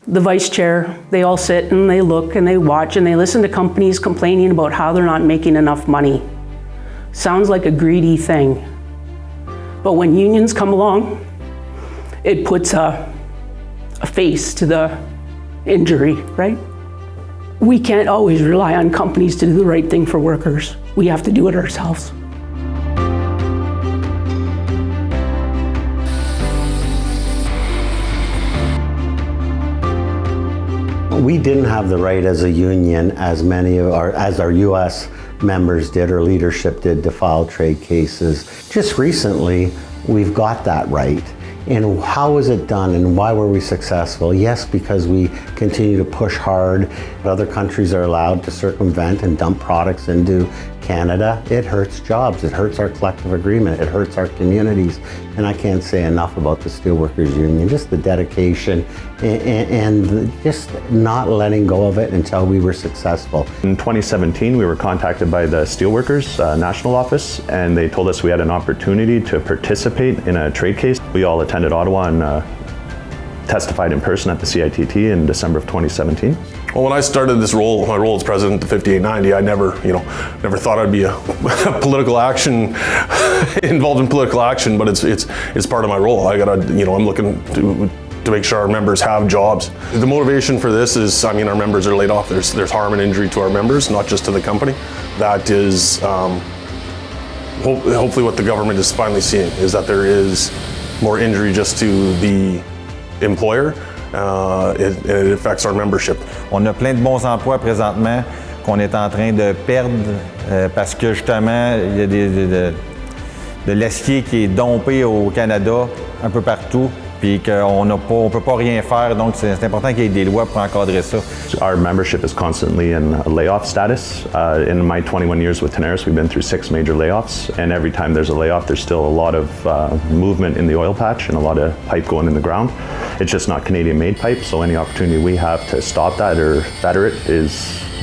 The vice chair, they all sit and they look and they watch and they listen to companies complaining about how they're not making enough money. Sounds like a greedy thing. But when unions come along, it puts a face to the injury, right? We can't always rely on companies to do the right thing for workers. We have to do it ourselves. We didn't have the right as a union, as our U.S. members did or leadership did, to file trade cases. Just recently, we've got that right. And how was it done and why were we successful? Yes, because we continue to push hard. Other countries are allowed to circumvent and dump products into Canada. It hurts jobs, it hurts our collective agreement, it hurts our communities. And I can't say enough about the Steelworkers Union, just the dedication and just not letting go of it until we were successful. In 2017, we were contacted by the Steelworkers national office, and they told us we had an opportunity to participate in a trade case. We all attended Ottawa and testified in person at the CITT in December of 2017. Well, when I started this role, my role as president of 5890, I never thought I'd be a political action involved in political action, but it's part of my role. I'm looking to make sure our members have jobs. The motivation for this is, our members are laid off. There's harm and injury to our members, not just to the company. That is hopefully what the government is finally seeing, is that there is more injury just to the employer. It affects our membership. On a plein de bons emplois présentement qu'on est en train de perdre parce que justement il y a de l'acier qui est dompé au Canada un peu partout, puis qu'on peut pas rien faire, donc c'est important qu'il y ait des lois pour encadrer ça. Our membership is constantly in a layoff status. In my 21 years with Tenaris, we've been through 6 major layoffs, and every time there's a layoff, there's still a lot of movement in the oil patch and a lot of pipe going in the ground. It's just not Canadian-made pipe, so any opportunity we have to stop that or better it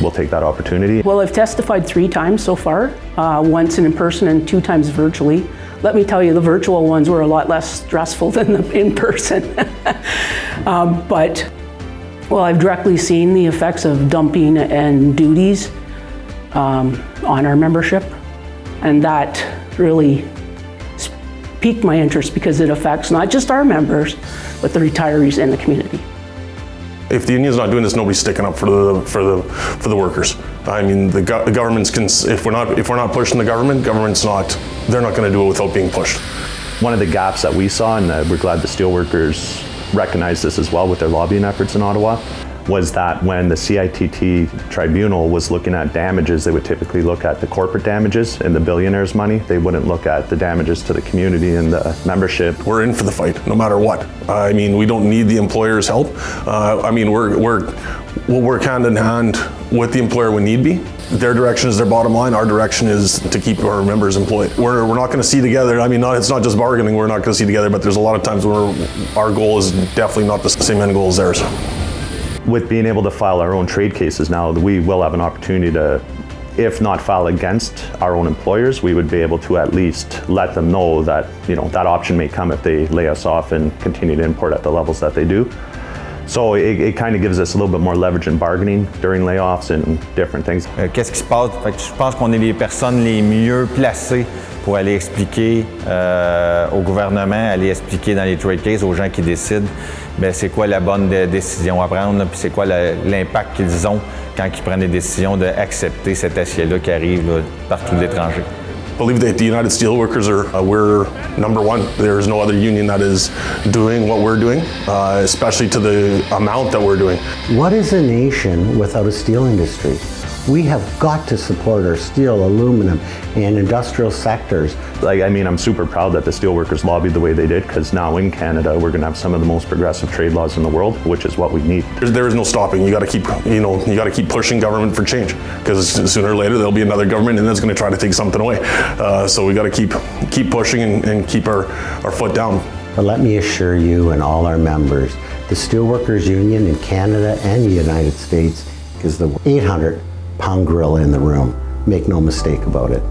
we'll take that opportunity. Well, I've testified 3 times so far, once in person and 2 times virtually. Let me tell you, the virtual ones were a lot less stressful than the in-person. But I've directly seen the effects of dumping and duties on our membership, and that really piqued my interest because it affects not just our members, but the retirees in the community. If the union's not doing this, nobody's sticking up for the workers. The governments can. If we're not pushing the government, they're not going to do it without being pushed. One of the gaps that we saw, and we're glad the Steelworkers recognized this as well with their lobbying efforts in Ottawa, was that when the CITT tribunal was looking at damages, they would typically look at the corporate damages and the billionaires' money. They wouldn't look at the damages to the community and the membership. We're in for the fight, no matter what. We don't need the employer's help. We'll work hand in hand with the employer when need be. Their direction is their bottom line. Our direction is to keep our members employed. We're not going to see together. It's not just bargaining. We're not going to see together, but there's a lot of times where our goal is definitely not the same end goal as theirs. With being able to file our own trade cases now, we will have an opportunity to, if not file against our own employers, we would be able to at least let them know that that option may come if they lay us off and continue to import at the levels that they do. So it kind of gives us a little bit more leverage in bargaining during layoffs and different things. Qu'est-ce qui se passe? Je pense qu'on est les personnes les mieux placées pour aller expliquer au gouvernement, aller expliquer dans les trade cases aux gens qui décident, c'est quoi la bonne décision à prendre, puis c'est quoi l'impact qu'ils ont quand ils prennent des décisions d'accepter cet acier-là qui arrive partout de l'étranger. I believe that the United Steelworkers we're number 1. There is no other union that is doing what we're doing, especially to the amount that we're doing. What is a nation without a steel industry? We have got to support our steel, aluminum, and industrial sectors. I'm super proud that the Steelworkers lobbied the way they did, because now in Canada we're going to have some of the most progressive trade laws in the world, which is what we need. There is no stopping. You got to keep pushing government for change, because sooner or later there'll be another government and that's going to try to take something away. So we got to keep pushing and keep our foot down. But let me assure you and all our members, the Steelworkers Union in Canada and the United States is the 800-pound gorilla in the room. Make no mistake about it.